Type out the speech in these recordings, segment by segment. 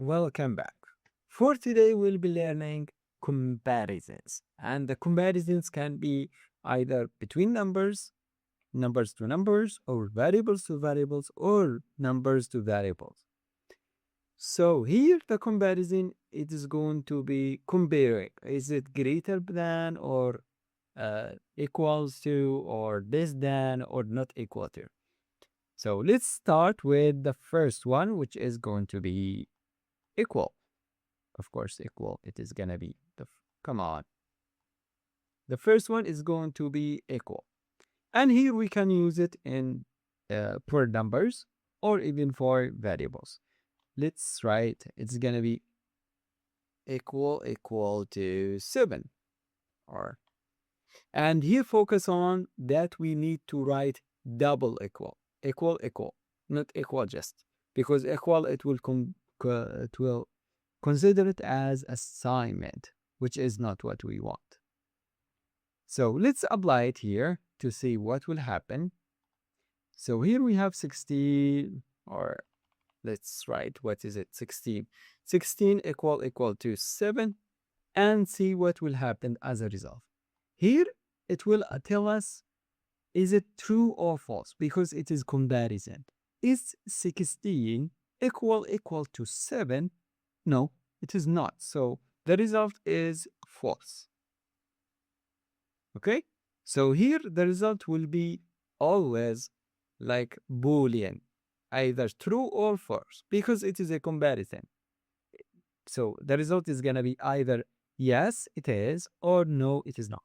Welcome back. For today, we'll be learning comparisons. And the comparisons can be either between numbers, numbers to numbers, or variables to variables, or numbers to variables. So here the comparison, it is going to be comparing. Is it greater than or equals to or less than or not equal to? So let's start with the first one, which is going to be equal. Of course, equal. It is gonna be come on. The first one is going to be equal. And here we can use it in for numbers or even for variables. Let's write it's gonna be equal to 7 or and here focus on that we need to write double equal, not equal just because equal it will consider it as assignment, which is not what we want. So let's apply it here to see what will happen. So here we have 16, or let's write, what is it, 16. 16 equal to 7, and see what will happen as a result. Here, it will tell us, is it true or false? Because it is comparison. Is 16 equal to 7? No, it is not. So the result is false. Okay? So here the result will be always like Boolean, either true or false, because it is a comparison. So the result is going to be either yes, it is, or no, it is not.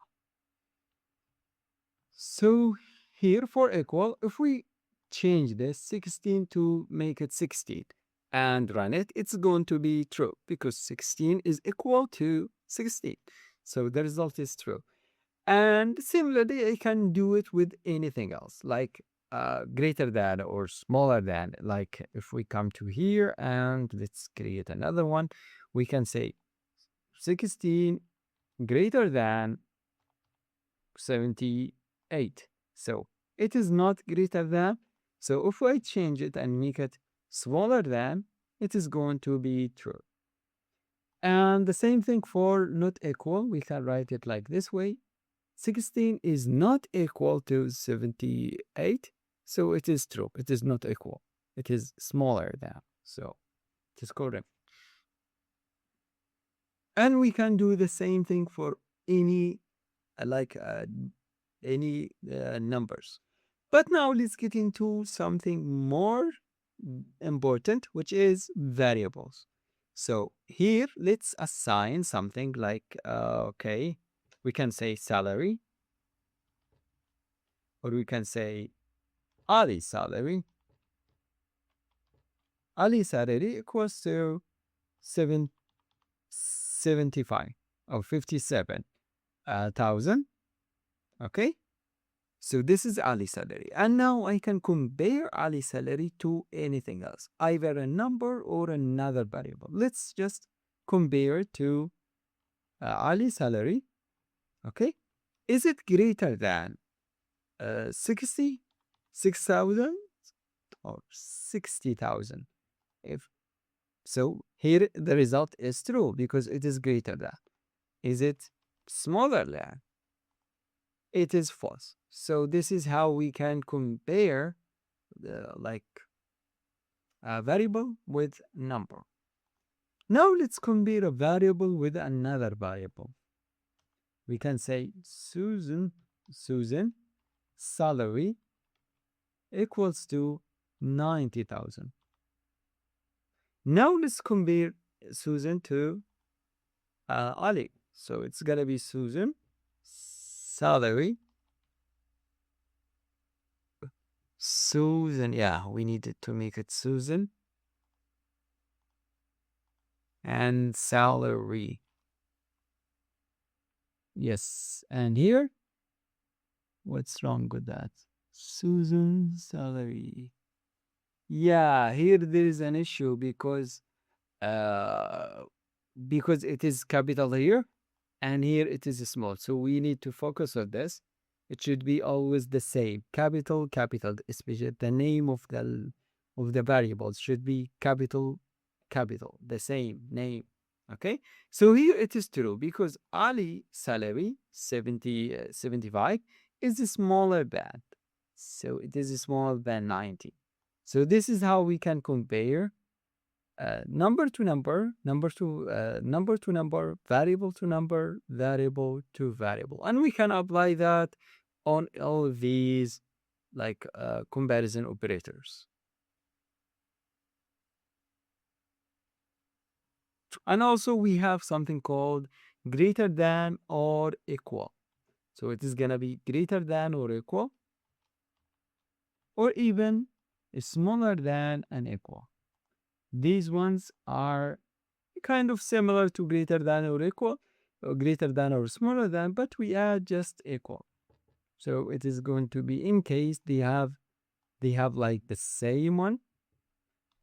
So here for equal, if we change this 16 to make it 16 and run it, it's going to be true because 16 is equal to 16. So the result is true. And similarly, I can do it with anything else, like greater than or smaller than. Like if we come to here and let's create another one, we can say 16 greater than 78. So it is not greater than. So if I change it and make it smaller than, it is going to be true. And the same thing for not equal, we can write it like this way. 16 is not equal to 78, so it is true. It is not equal. It is smaller than, so it is correct. And we can do the same thing for any like any numbers. But now let's get into something more important, which is variables. So here, let's assign something like, okay, we can say salary, or we can say Ali's salary. Ali's salary equals to 75 or 57,000. Okay. So this is Ali's salary. And now I can compare Ali's salary to anything else, either a number or another variable. Let's just compare it to Ali's salary. Okay. Is it greater than 6,000 or 60,000? If so, here the result is true because it is greater than. Is it smaller than? It is false. So this is how we can compare like a variable with number. Now let's compare a variable with another variable. We can say Susan salary equals to 90,000. Now let's compare Susan to Ali. So it's gonna be Susan salary. Susan, yeah, we needed to make it Susan and salary. Yes, and here, what's wrong with that? Susan salary. Yeah, here there is an issue uh because it is capital here and here it is small. So we need to focus on this. It should be always the same. Capital, especially the name of the variables should be capital capital, the same name. Okay, so here it is true because Ali salary 75 is smaller than, so it is smaller than 90. So this is how we can compare number to number, number to number, variable to number, variable to variable, and we can apply that on all of these like comparison operators. And also we have something called greater than or equal. So it is gonna be greater than or equal, or even smaller than and equal. These ones are kind of similar to greater than or equal, or greater than or smaller than, but we add just equal. So it is going to be in case they have like the same one,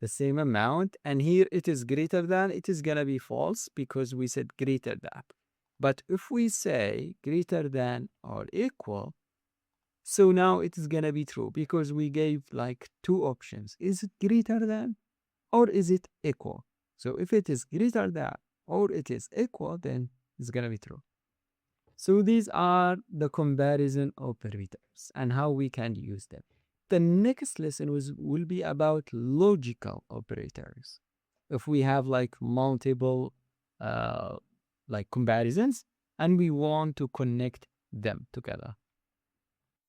the same amount, and here it is greater than, it is gonna be false because we said greater than. But if we say greater than or equal, so now it is gonna be true because we gave like two options. Is it greater than or is it equal? So if it is greater than or it is equal, then it's gonna be true. So these are the comparison operators and how we can use them. The next lesson will be about logical operators. If we have like multiple like comparisons and we want to connect them together.